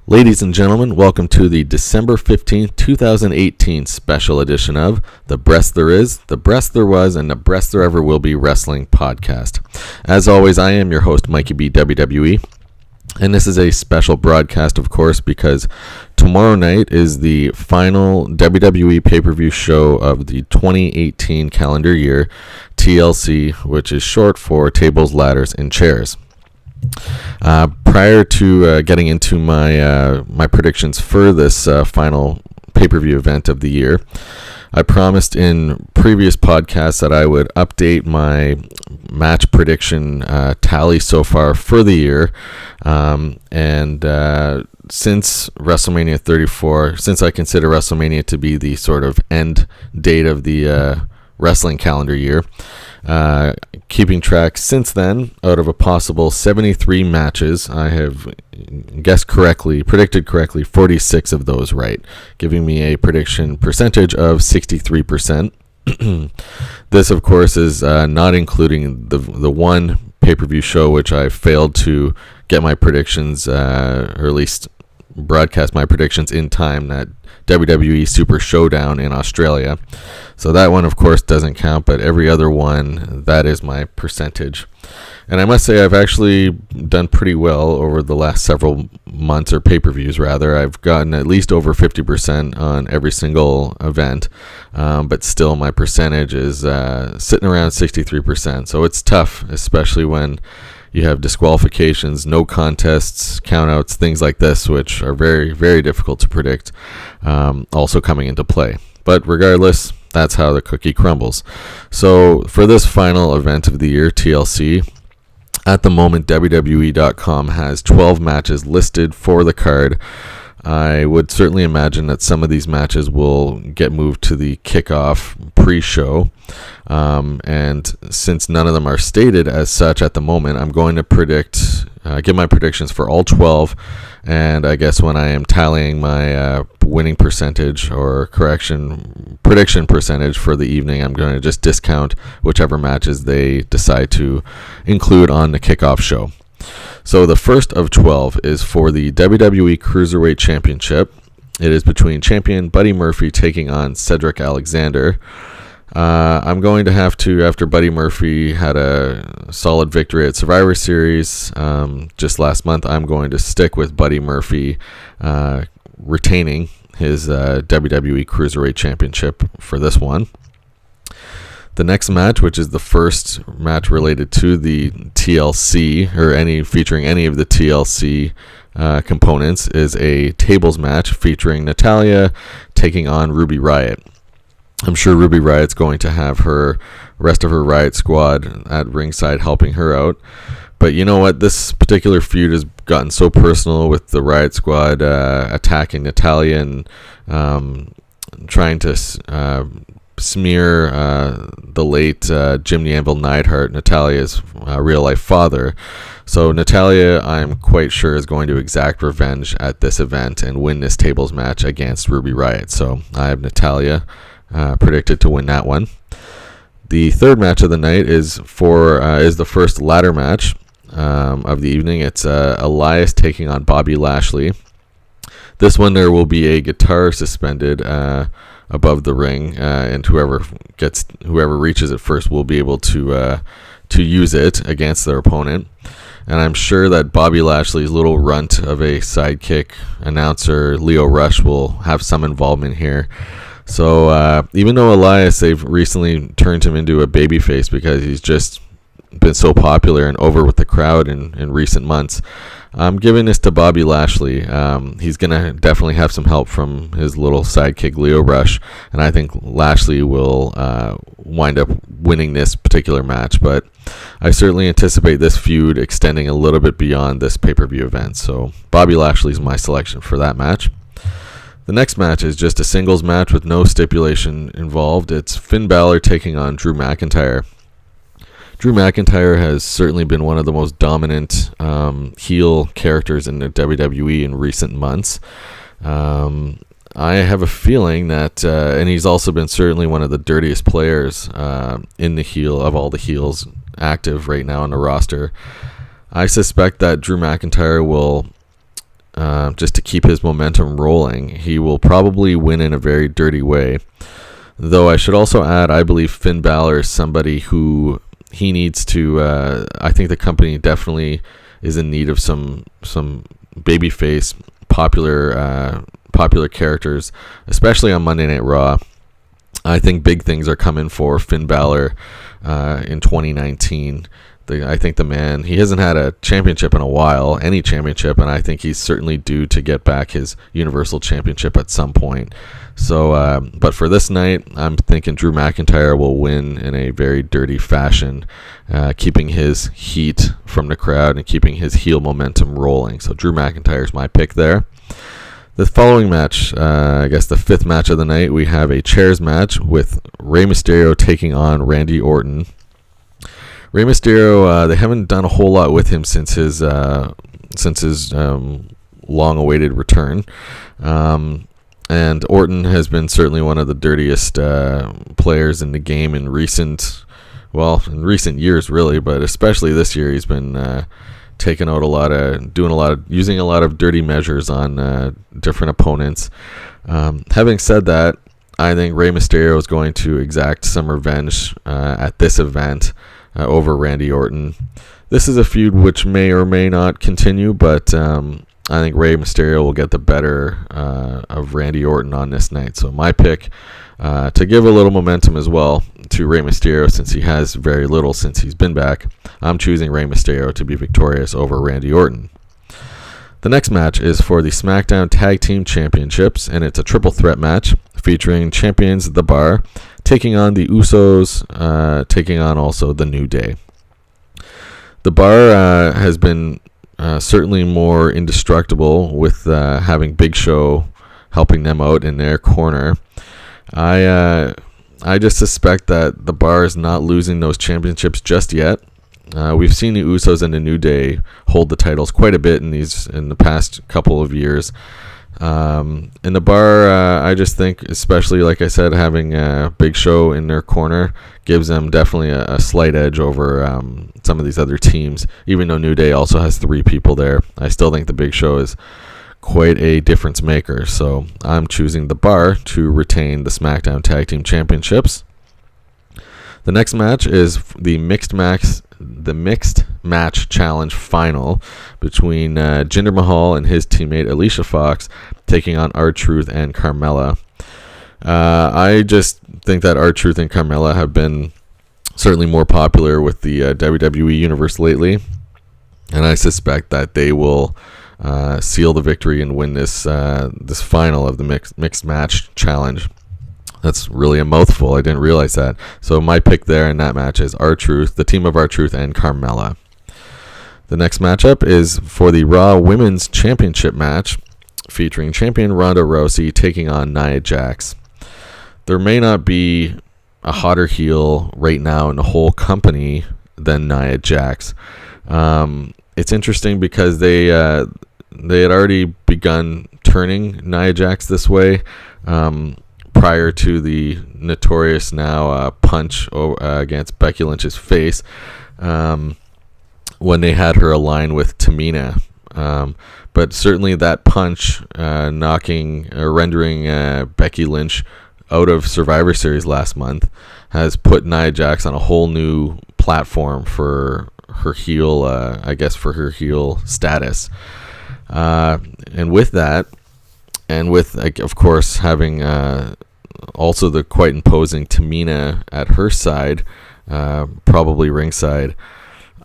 Ladies and gentlemen, welcome to the December 15th, 2018 special edition of The Breast There Is, The Breast There Was, and The Breast There Ever Will Be Wrestling podcast. As always, I am your host, Mikey B, WWE, and this is a special broadcast, of course, because tomorrow night is the final WWE pay-per-view show of the 2018 calendar year, TLC, which is short for Tables, Ladders, and Chairs. Prior to getting into my predictions for this final pay-per-view event of the year, I promised in previous podcasts that I would update my match prediction tally so far for the year. Since WrestleMania 34, since I consider WrestleMania to be the sort of end date of the wrestling calendar year, keeping track since then, out of a possible 73 matches, I have predicted correctly 46 of those right, giving me a prediction percentage of 63%. This, of course, is not including the one pay-per-view show which I failed to get my predictions, or at least broadcast my predictions in time, that WWE Super Showdown in Australia. So that one, of course, doesn't count, but every other one, that is my percentage. And I must say I've actually done pretty well over the last several months, or pay-per-views rather. I've gotten at least over 50% on every single event, but still my percentage is sitting around 63%. So it's tough, especially when you have disqualifications, no contests, countouts, things like this, which are very, very difficult to predict, also coming into play. But regardless, that's how the cookie crumbles. So for this final event of the year, TLC, at the moment, WWE.com has 12 matches listed for the card. I would certainly imagine that some of these matches will get moved to the kickoff pre-show. And since none of them are stated as such at the moment, I'm going to give my predictions for all 12. And I guess when I am tallying my winning percentage, or prediction percentage for the evening, I'm going to just discount whichever matches they decide to include on the kickoff show. So the first of 12 is for the WWE Cruiserweight Championship. It is between champion Buddy Murphy taking on Cedric Alexander. I'm going to have to, after Buddy Murphy had a solid victory at Survivor Series just last month, I'm going to stick with Buddy Murphy retaining his WWE Cruiserweight Championship for this one. The next match, which is the first match related to the TLC, or featuring any of the TLC components, is a tables match featuring Natalya taking on Ruby Riott. I'm sure Ruby Riott's going to have her rest of her Riott squad at ringside helping her out. But you know what? This particular feud has gotten so personal, with the Riott squad attacking Natalya and trying to smear the late Jim the Anvil Neidhart, Natalya's real-life father. So Natalya, I'm quite sure, is going to exact revenge at this event and win this tables match against Ruby Riott. So I have Natalya predicted to win that one. The third match of the night is the first ladder match of the evening. It's Elias taking on Bobby Lashley. This one, there will be a guitar suspended above the ring, and whoever reaches it first will be able to use it against their opponent. And I'm sure that Bobby Lashley's little runt of a sidekick announcer, Leo Rush, will have some involvement here. So even though Elias, they've recently turned him into a babyface because he's just been so popular and over with the crowd in recent months, I'm giving this to Bobby Lashley. He's going to definitely have some help from his little sidekick, Leo Rush, and I think Lashley will wind up winning this particular match. But I certainly anticipate this feud extending a little bit beyond this pay-per-view event. So Bobby Lashley is my selection for that match. The next match is just a singles match with no stipulation involved. It's Finn Balor taking on Drew McIntyre. Drew McIntyre has certainly been one of the most dominant heel characters in the WWE in recent months. I have a feeling that, and he's also been certainly one of the dirtiest players in the heel of all the heels active right now on the roster. I suspect that Drew McIntyre will just to keep his momentum rolling. He will probably win in a very dirty way. Though I should also add, I believe Finn Balor is somebody who he needs to. I think the company definitely is in need of some babyface popular characters, especially on Monday Night Raw. I think big things are coming for Finn Balor in 2019. I think the man, he hasn't had a championship in a while, any championship, and I think he's certainly due to get back his Universal Championship at some point. So, but for this night, I'm thinking Drew McIntyre will win in a very dirty fashion, keeping his heat from the crowd and keeping his heel momentum rolling. So Drew McIntyre's my pick there. The following match, I guess the fifth match of the night, we have a chairs match with Rey Mysterio taking on Randy Orton. Rey Mysterio, they haven't done a whole lot with him since his long-awaited return, and Orton has been certainly one of the dirtiest players in the game in recent years, really, but especially this year. He's been using a lot of dirty measures on different opponents. Having said that, I think Rey Mysterio is going to exact some revenge at this event over Randy Orton. This is a feud which may or may not continue, but I think Rey Mysterio will get the better of Randy Orton on this night. So my pick, to give a little momentum as well to Rey Mysterio, since he has very little since he's been back, I'm choosing Rey Mysterio to be victorious over Randy Orton. The next match is for the SmackDown Tag Team Championships, and it's a triple threat match featuring champions The Bar taking on the Usos, taking on also the New Day. The Bar has been certainly more indestructible with having Big Show helping them out in their corner. I just suspect that the Bar is not losing those championships just yet. We've seen the Usos and the New Day hold the titles quite a bit in the past couple of years. In the Bar, I just think, especially like I said, having Big Show in their corner gives them definitely a slight edge over some of these other teams. Even though New Day also has 3 people there, I still think the Big Show is quite a difference maker. So I'm choosing the Bar to retain the SmackDown Tag Team Championships. The next match is the mixed match challenge final between Jinder Mahal and his teammate Alicia Fox taking on R-Truth and Carmella. I just think that R-Truth and Carmella have been certainly more popular with the WWE universe lately, and I suspect that they will seal the victory and win this final of the mixed match challenge. That's really a mouthful. I didn't realize that. So my pick there in that match is R-Truth, the team of R-Truth and Carmella. The next matchup is for the Raw Women's Championship match featuring champion Ronda Rousey taking on Nia Jax. There may not be a hotter heel right now in the whole company than Nia Jax. It's interesting because they had already begun turning Nia Jax this way prior to the notorious now punch against Becky Lynch's face when they had her align with Tamina. But certainly that punch rendering Becky Lynch out of Survivor Series last month has put Nia Jax on a whole new platform for her heel, for her heel status. And with that, and with, of course, having also the quite imposing Tamina at her side, probably ringside,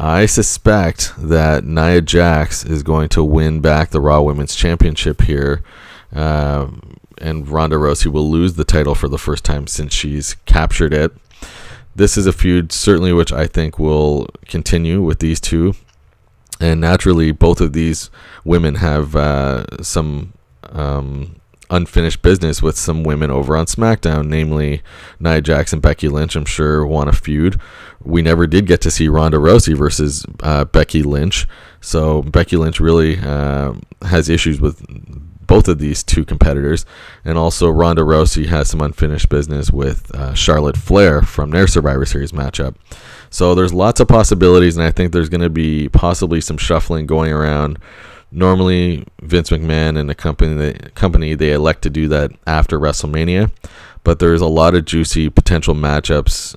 I suspect that Nia Jax is going to win back the Raw Women's Championship here, and Ronda Rousey will lose the title for the first time since she's captured it. This is a feud certainly which I think will continue with these two, and naturally both of these women have some unfinished business with some women over on SmackDown, namely Nia Jax and Becky Lynch. I'm sure want a feud. We never did get to see Ronda Rousey versus Becky Lynch, so Becky Lynch really has issues with both of these two competitors, and also Ronda Rousey has some unfinished business with Charlotte Flair from their Survivor Series matchup. So there's lots of possibilities, and I think there's going to be possibly some shuffling going around Normally, Vince McMahon and the company they elect to do that after WrestleMania, but there's a lot of juicy potential matchups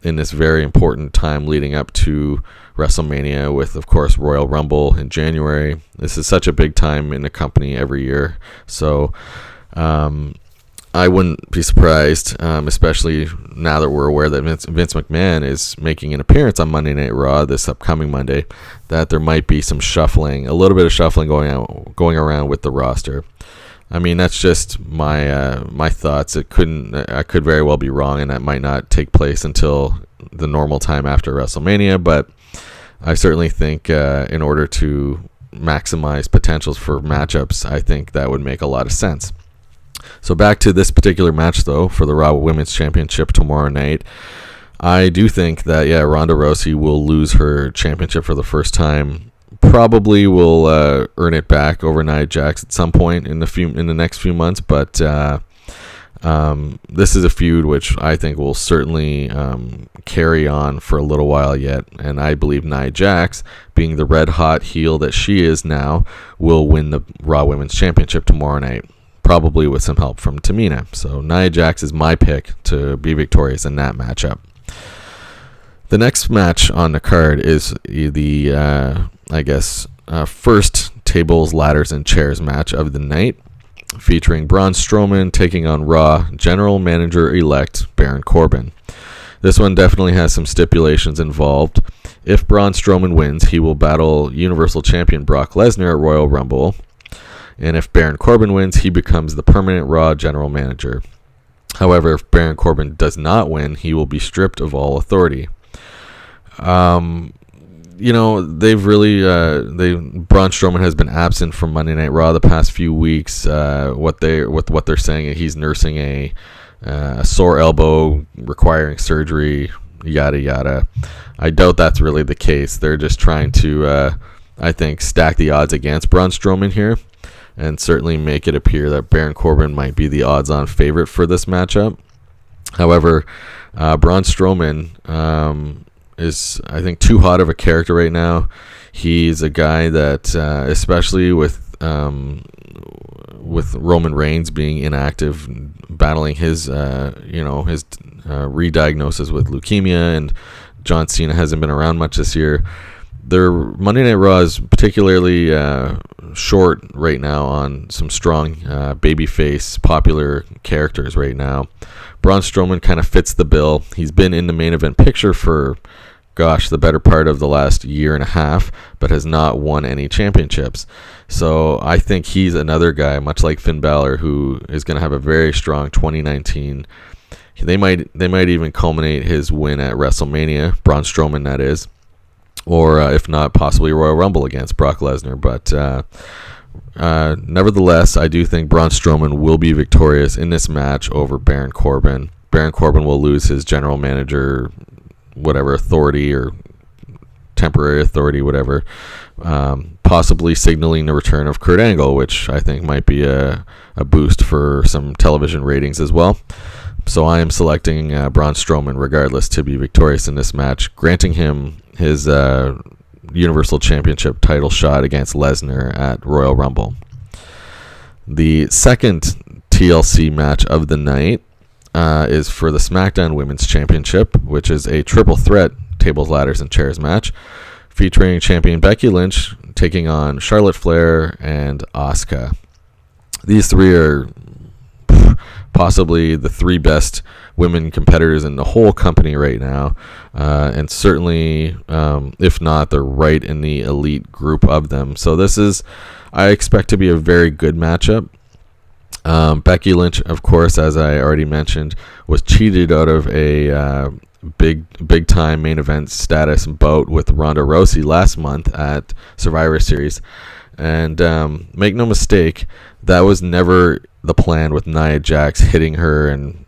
in this very important time leading up to WrestleMania, with, of course, Royal Rumble in January. This is such a big time in the company every year, so I wouldn't be surprised, especially now that we're aware that Vince McMahon is making an appearance on Monday Night Raw this upcoming Monday, that there might be some shuffling, a little bit of shuffling going around with the roster. I mean, that's just my thoughts. I could very well be wrong, and that might not take place until the normal time after WrestleMania, but I certainly think in order to maximize potentials for matchups, I think that would make a lot of sense. So back to this particular match, though, for the Raw Women's Championship tomorrow night. I do think that, Ronda Rousey will lose her championship for the first time. Probably will earn it back over Nia Jax at some point in the next few months, but this is a feud which I think will certainly carry on for a little while yet, and I believe Nia Jax, being the red-hot heel that she is now, will win the Raw Women's Championship tomorrow night, probably with some help from Tamina. So Nia Jax is my pick to be victorious in that matchup. The next match on the card is the, first tables, ladders, and chairs match of the night, featuring Braun Strowman taking on Raw General Manager-elect Baron Corbin. This one definitely has some stipulations involved. If Braun Strowman wins, he will battle Universal Champion Brock Lesnar at Royal Rumble. And if Baron Corbin wins, he becomes the permanent Raw General Manager. However, if Baron Corbin does not win, he will be stripped of all authority. They've really Braun Strowman has been absent from Monday Night Raw the past few weeks. What they're saying, he's nursing a sore elbow requiring surgery, yada yada. I doubt that's really the case. They're just trying to, I think, stack the odds against Braun Strowman here, and certainly make it appear that Baron Corbin might be the odds-on favorite for this matchup. However, Braun Strowman is, I think, too hot of a character right now. He's a guy that, especially with Roman Reigns being inactive, battling his re-diagnosis with leukemia, and John Cena hasn't been around much this year. Their Monday Night Raw is particularly short right now on some strong babyface popular characters right now. Braun Strowman kind of fits the bill. He's been in the main event picture for, the better part of the last year and a half, but has not won any championships. So I think he's another guy, much like Finn Balor, who is going to have a very strong 2019. They might even culminate his win at WrestleMania, Braun Strowman that is, or if not, possibly Royal Rumble against Brock Lesnar. But nevertheless, I do think Braun Strowman will be victorious in this match over Baron Corbin. Baron Corbin will lose his general manager, whatever, authority or temporary authority, whatever, possibly signaling the return of Kurt Angle, which I think might be a boost for some television ratings as well. So I am selecting Braun Strowman regardless to be victorious in this match, granting him his Universal Championship title shot against Lesnar at Royal Rumble. The second TLC match of the night is for the SmackDown Women's Championship, which is a triple threat tables, ladders, and chairs match featuring champion Becky Lynch taking on Charlotte Flair and Asuka. These three are possibly the three best women competitors in the whole company right now, and certainly, if not, they're right in the elite group of them. So this is, I expect, to be a very good matchup. Becky Lynch, of course, as I already mentioned, was cheated out of a big time main event status bout with Ronda Rousey last month at Survivor Series. And make no mistake, that was never the plan with Nia Jax hitting her and,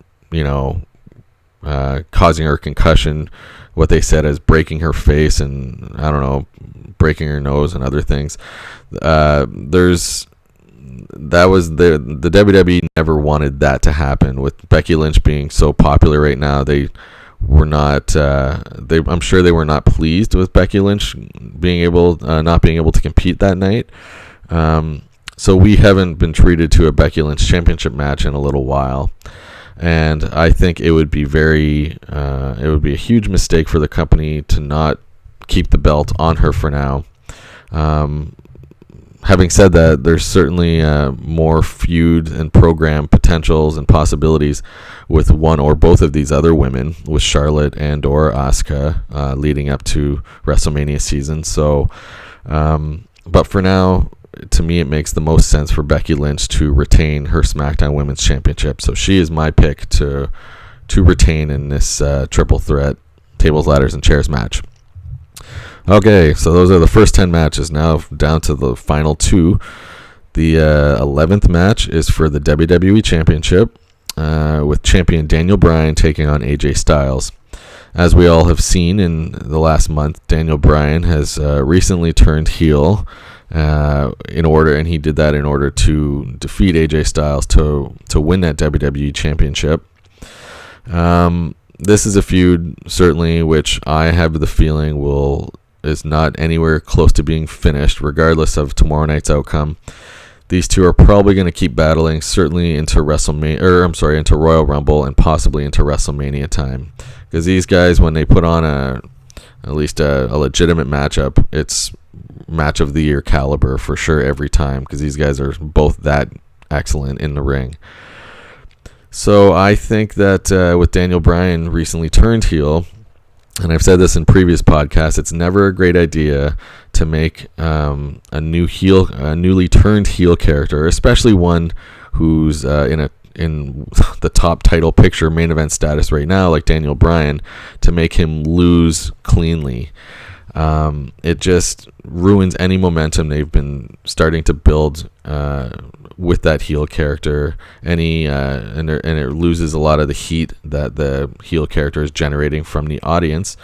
causing her concussion, what they said as breaking her face and, breaking her nose and other things. The WWE never wanted that to happen. With Becky Lynch being so popular right now, they were not. I'm sure they were not pleased with Becky Lynch not being able to compete that night. So we haven't been treated to a Becky Lynch championship match in a little while. And I think it would be a huge mistake for the company to not keep the belt on her for now. Having said that, there's certainly more feud and program potentials and possibilities with one or both of these other women, with Charlotte and or Asuka, leading up to WrestleMania season. So, but for now, to me, it makes the most sense for Becky Lynch to retain her SmackDown Women's Championship. So she is my pick to retain in this triple threat tables, ladders, and chairs match. Okay, so those are the first 10 matches. Now down to the final 2. The 11th match is for the WWE Championship, with champion Daniel Bryan taking on AJ Styles. As we all have seen in the last month, Daniel Bryan has recently turned heel, and he did that in order to defeat AJ Styles to win that WWE Championship. This is a feud, certainly, which I have the feeling is not anywhere close to being finished, regardless of tomorrow night's outcome. These two are probably going to keep battling, certainly into into Royal Rumble and possibly into WrestleMania time. Because these guys, when they put on at least a legitimate matchup, it's match of the year caliber for sure every time, because these guys are both that excellent in the ring. So I think that with Daniel Bryan recently turned heel, and I've said this in previous podcasts, it's never a great idea to make a newly turned heel character, especially one who's in the top title picture, main event status right now, like Daniel Bryan, to make him lose cleanly. It just ruins any momentum they've been starting to build with that heel character. And it loses a lot of the heat that the heel character is generating from the audience.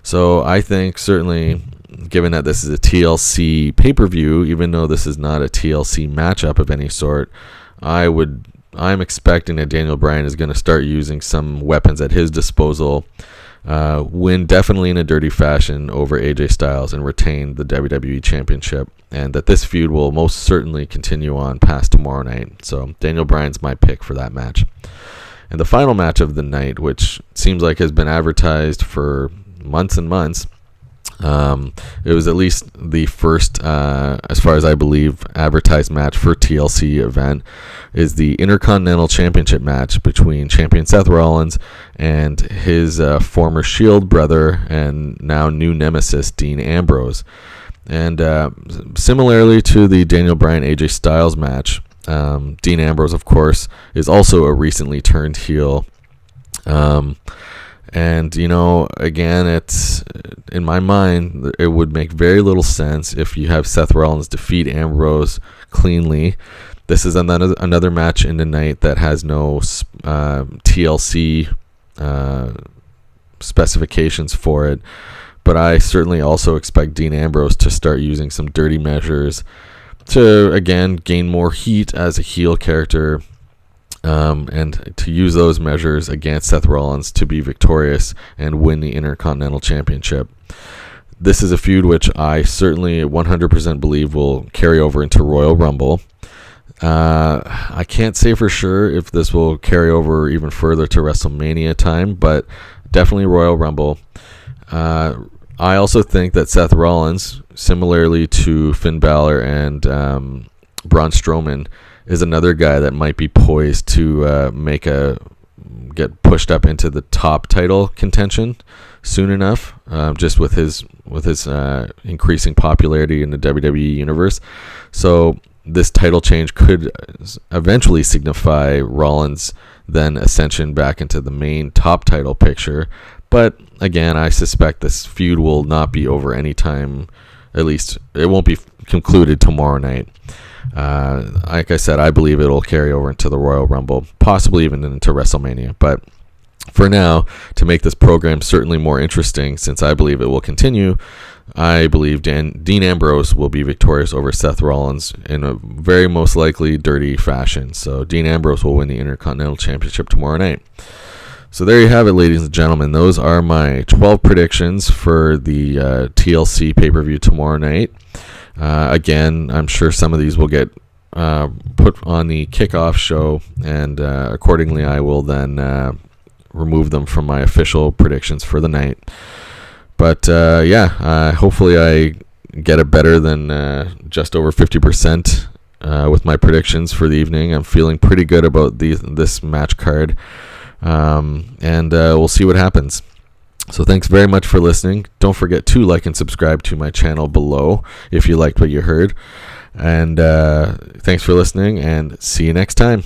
So I think, certainly, given that this is a TLC pay-per-view, even though this is not a TLC matchup of any sort, I'm expecting that Daniel Bryan is going to start using some weapons at his disposal, win definitely in a dirty fashion over AJ Styles, and retain the WWE Championship, and that this feud will most certainly continue on past tomorrow night. So Daniel Bryan's my pick for that match. And the final match of the night, which seems like has been advertised for months and months, it was at least the first, as far as I believe, advertised match for TLC event, is the Intercontinental Championship match between champion Seth Rollins and his former Shield brother and now new nemesis Dean Ambrose. And similarly to the Daniel Bryan AJ Styles match, Dean Ambrose, of course, is also a recently turned heel. And, again, it's, in my mind, it would make very little sense if you have Seth Rollins defeat Ambrose cleanly. This is another match in the night that has no TLC specifications for it. But I certainly also expect Dean Ambrose to start using some dirty measures to, again, gain more heat as a heel character. And to use those measures against Seth Rollins to be victorious and win the Intercontinental Championship. This is a feud which I certainly 100% believe will carry over into Royal Rumble. I can't say for sure if this will carry over even further to WrestleMania time, but definitely Royal Rumble. I also think that Seth Rollins, similarly to Finn Balor and Braun Strowman, is another guy that might be poised to get pushed up into the top title contention soon enough, just with his increasing popularity in the WWE universe. So this title change could eventually signify Rollins' then ascension back into the main top title picture. But again, I suspect this feud will not be over anytime. At least it won't be concluded tomorrow night. Like I said, I believe it'll carry over into the Royal Rumble, possibly even into WrestleMania. But for now, to make this program certainly more interesting, since I believe it will continue, I believe Dean Ambrose will be victorious over Seth Rollins in a very most likely dirty fashion. So Dean Ambrose will win the Intercontinental Championship tomorrow night. So there you have it, ladies and gentlemen. Those are my 12 predictions for the TLC pay-per-view tomorrow night. Again, I'm sure some of these will get put on the kickoff show, and accordingly I will then remove them from my official predictions for the night. But hopefully I get it better than just over 50% with my predictions for the evening. I'm feeling pretty good about this match card, and we'll see what happens. So thanks very much for listening. Don't forget to like and subscribe to my channel below if you liked what you heard. And thanks for listening, and see you next time.